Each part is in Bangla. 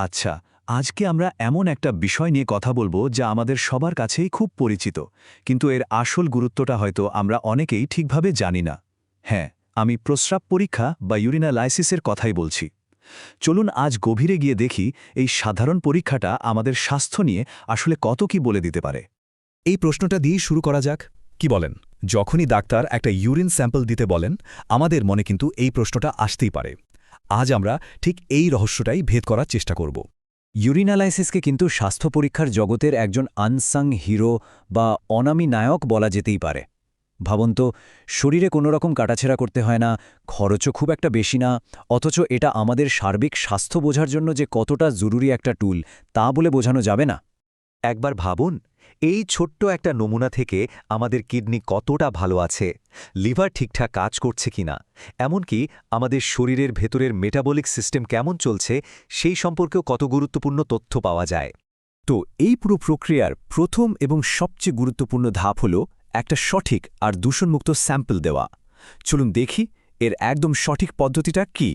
আচ্ছা, আজকে আমরা এমন একটা বিষয় নিয়ে কথা বলবো যা আমাদের সবার কাছেই খুব পরিচিত, কিন্তু এর আসল গুরুত্বটা হয়তো আমরা অনেকেই ঠিকভাবে জানি না। হ্যাঁ, আমি প্রস্রাব পরীক্ষা বা ইউরিনালাইসিসের কথাই বলছি। চলুন আজ গভীরে গিয়ে দেখি এই সাধারণ পরীক্ষাটা আমাদের স্বাস্থ্য নিয়ে আসলে কত কি বলে দিতে পারে। এই প্রশ্নটা দিয়েই শুরু করা যাক। কি বলেন? যখনই ডাক্তার একটা ইউরিন স্যাম্পল দিতে বলেন, আমাদের মনে কিন্তু এই প্রশ্নটা আসতেই পারে। আজ আমরা ঠিক এই রহস্যটাই ভেদ করার চেষ্টা করব। ইউরিনালাইসিসকে কিন্তু স্বাস্থ্য পরীক্ষার জগতের একজন আনসাং হিরো বা অনামী নায়ক বলা যেতেই পারে। ভাবুন তো, শরীরে কোনো রকম কাটাছেঁড়া করতে হয় না, খরচও খুব একটা বেশি না, অথচ এটা আমাদের সার্বিক স্বাস্থ্য বোঝার জন্য যে কতটা জরুরি একটা টুল, তা বলে বোঝানো যাবে না। একবার ভাবুন, এই ছোট্ট একটা নমুনা থেকে আমাদের কিডনি কতটা ভালো আছে, লিভার ঠিকঠাক কাজ করছে কিনা, এমনকি আমাদের শরীরের ভেতরের মেটাবলিক সিস্টেম কেমন চলছে সেই সম্পর্কেও কত গুরুত্বপূর্ণ তথ্য পাওয়া যায়। তো এই পুরো প্রক্রিয়ার প্রথম এবং সবচেয়ে গুরুত্বপূর্ণ ধাপ হল একটা সঠিক আর দূষণমুক্ত স্যাম্পল দেওয়া। চলুন দেখি এর একদম সঠিক পদ্ধতিটা কি।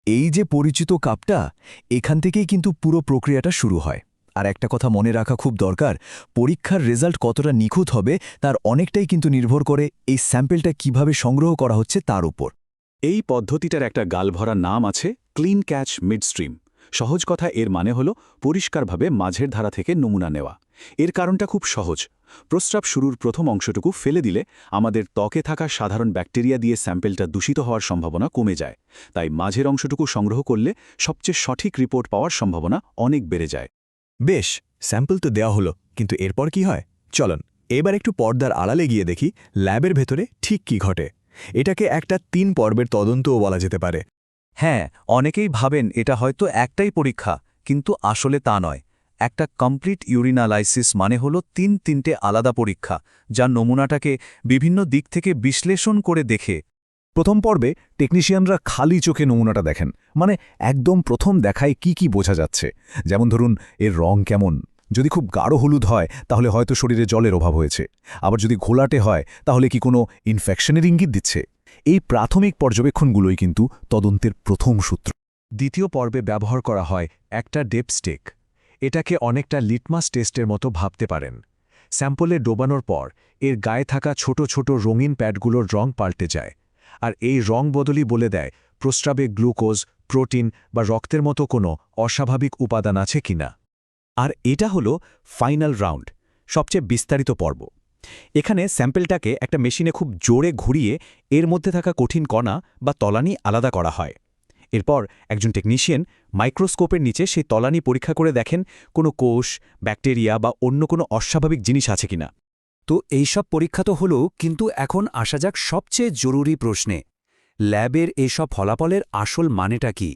এই যে পরিচিত কাপটা, এখান থেকেই কিন্তু পুরো প্রক্রিয়াটা শুরু হয়। আর একটা কথা মনে রাখা খুব দরকার, পরীক্ষার রেজাল্ট কতটা নিখুঁত হবে তার অনেকটাই কিন্তু নির্ভর করে এই স্যাম্পলটা কিভাবে সংগ্রহ করা হচ্ছে তার উপর। এই পদ্ধতিটার একটা গালভরা নাম আছে, ক্লিন ক্যাচ মিডস্ট্রিম। সহজ কথা এর মানে হল পরিষ্কারভাবে মাঝের ধারা থেকে নমুনা নেওয়া। এর কারণটা খুব সহজ। প্রস্রাব শুরুর প্রথম অংশটুকু ফেলে দিলে আমাদের ত্বকে থাকা সাধারণ ব্যাকটেরিয়া দিয়ে স্যাম্পেলটা দূষিত হওয়ার সম্ভাবনা কমে যায়। তাই মাঝের অংশটুকু সংগ্রহ করলে সবচেয়ে সঠিক রিপোর্ট পাওয়ার সম্ভাবনা অনেক বেড়ে যায়। বেশ, স্যাম্পল তো দেওয়া হলো, কিন্তু এরপর কি হয়? চলুন এবার একটু পর্দার আড়ালে গিয়ে দেখি ল্যাবের ভেতরে ঠিক কি ঘটে। এটাকে একটা ৩ পর্বের তদন্তও বলা যেতে পারে। হ্যাঁ, অনেকেই ভাবেন এটা হয়তো একটাই পরীক্ষা, কিন্তু আসলে তা নয়। একটা কমপ্লিট ইউরিনালাইসিস মানে হলো তিনটে আলাদা পরীক্ষা, যা নমুনাটাকে বিভিন্ন দিক থেকে বিশ্লেষণ করে দেখে। প্রথম পর্বে টেকনিশিয়ানরা খালি চোখে নমুনাটা দেখেন, মানে একদম প্রথম দেখায় কি বোঝা যাচ্ছে। যেমন ধরুন, এর রং কেমন। যদি খুব গাঢ় হলুদ হয় তাহলে হয়তো শরীরে জলের অভাব হয়েছে, আবার যদি ঘোলাটে হয় তাহলে কি কোনো ইনফেকশনের ইঙ্গিত দিচ্ছে। এই প্রাথমিক পর্যবেক্ষণগুলোই কিন্তু তদন্তের প্রথম সূত্র। দ্বিতীয় পর্বে ব্যবহার করা হয় একটা ডেপস্টিক। এটাকে অনেকটা লিটমাস টেস্টের মতো ভাবতে পারেন। স্যাম্পলে ডোবানোর পর এর গায়ে থাকা ছোট ছোট রঙিন প্যাডগুলোর রং পাল্টে যায়, আর এই রং বদলই বলে দেয় প্রস্রাবে গ্লুকোজ, প্রোটিন বা রক্তের মতো কোনো অস্বাভাবিক উপাদান আছে কিনা। আর এটা হলো ফাইনাল রাউন্ড, সবচেয়ে বিস্তারিত পর্ব। এখানে স্যাম্পেলটাকে একটা মেশিনে খুব জোরে ঘুরিয়ে এর মধ্যে থাকা কঠিন কণা বা তলানি আলাদা করা হয়। এরপর একজন টেকনিশিয়ান মাইক্রোস্কোপের নিচে সেই তলানি পরীক্ষা করে দেখেন কোনো কোষ, ব্যাকটেরিয়া বা অন্য কোনো অস্বাভাবিক জিনিস আছে কিনা। তো এইসব পরীক্ষা তো হলো, কিন্তু এখন আসা যাক সবচেয়ে জরুরি প্রশ্নে। ল্যাবের এইসব ফলাফলের আসল মানেটা কি?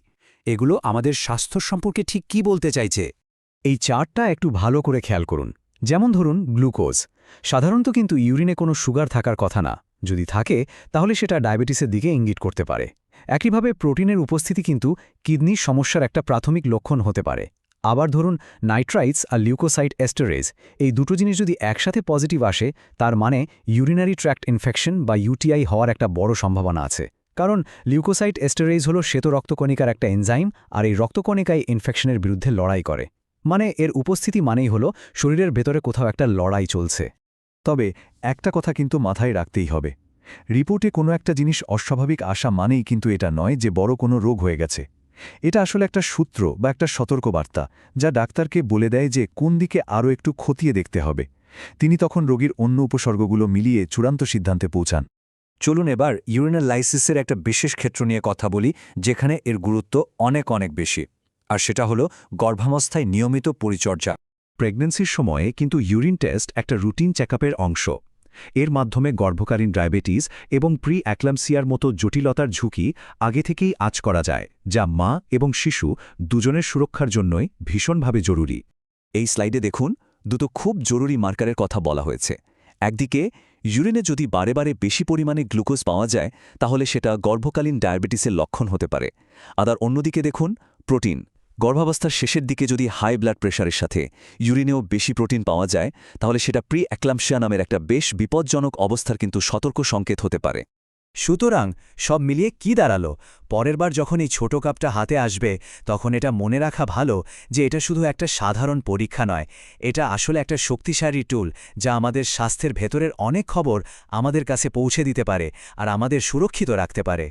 এগুলো আমাদের স্বাস্থ্য সম্পর্কে ঠিক কি বলতে চাইছে? এই চার্টটা একটু ভালো করে খেয়াল করুন। যেমন ধরুন গ্লুকোজ। সাধারণত কিন্তু ইউরিনে কোনো সুগার থাকার কথা না। যদি থাকে তাহলে সেটা ডায়াবেটিসের দিকে ইঙ্গিত করতে পারে। একইভাবে প্রোটিনের উপস্থিতি কিন্তু কিডনির সমস্যার একটা প্রাথমিক লক্ষণ হতে পারে। আবার ধরুন নাইট্রাইটস আর লিউকোসাইড এস্টারেজ, এই দুটো জিনিস যদি একসাথে পজিটিভ আসে, তার মানে ইউরিনারি ট্র্যাক্ট ইনফেকশন বা ইউটিআই হওয়ার একটা বড় সম্ভাবনা আছে। কারণ লিউকোসাইড এস্টারেজ হলো শ্বেত রক্তকণিকার একটা এনজাইম, আর এই রক্তকণিকায় ইনফেকশনের বিরুদ্ধে লড়াই করে। মানে এর উপস্থিতি মানেই হলো শরীরের ভেতরে কোথাও একটা লড়াই চলছে। তবে একটা কথা কিন্তু মাথায় রাখতেই হবে, রিপোর্টে কোনো একটা জিনিস অস্বাভাবিক আসা মানেই কিন্তু এটা নয় যে বড় কোনো রোগ হয়ে গেছে। এটা আসলে একটা সূত্র বা একটা সতর্কবার্তা, যা ডাক্তারকে বলে দেয় যে কোন দিকে আরও একটু খতিয়ে দেখতে হবে। তিনি তখন রোগীর অন্য উপসর্গগুলো মিলিয়ে চূড়ান্ত সিদ্ধান্তে পৌঁছান। চলুন এবার ইউরিনালাইসিসের একটা বিশেষ ক্ষেত্র নিয়ে কথা বলি, যেখানে এর গুরুত্ব অনেক বেশি। আর সেটা হলো গর্ভাবস্থায় নিয়মিত পরিচর্যা। প্রেগন্যান্সির সময়ে কিন্তু ইউরিন টেস্ট একটা রুটিন চেকআপের অংশ। এর মাধ্যমে গর্ভকালীন ডায়াবেটিস এবং প্রি অ্যাক্লাম্পসিয়ার মতো জটিলতার ঝুঁকি আগে থেকেই আঁচ করা যায়, যা মা এবং শিশু দুজনের সুরক্ষার জন্যই ভীষণভাবে জরুরি। এই স্লাইডে দেখুন, দুটো খুব জরুরি মার্কারের কথা বলা হয়েছে। একদিকে ইউরিনে যদি বারে বারে বেশি পরিমাণে গ্লুকোজ পাওয়া যায়, তাহলে সেটা গর্ভকালীন ডায়াবেটিসের লক্ষণ হতে পারে। আর অন্যদিকে দেখুন প্রোটিন। গর্ভাবস্থার শেষের দিকে যদি হাই ব্লাড প্রেশারের সাথে ইউরিনেও বেশি প্রোটিন পাওয়া যায়, তাহলে সেটা প্রি অ্যাক্লাম্পসিয়া নামের একটা বেশ বিপজ্জনক অবস্থার কিন্তু সতর্ক সংকেত হতে পারে। সুতরাং সব মিলিয়ে কি দাঁড়ালো? পরের বার যখন এই ছোট কাপটা হাতে আসবে তখন এটা মনে রাখা ভালো যে এটা শুধু একটা সাধারণ পরীক্ষা নয়, এটা আসলে একটা শক্তিশালী টুল যা আমাদের স্বাস্থ্যের ভেতরের অনেক খবর আমাদের কাছে পৌঁছে দিতে পারে আর আমাদের সুরক্ষিত রাখতে পারে।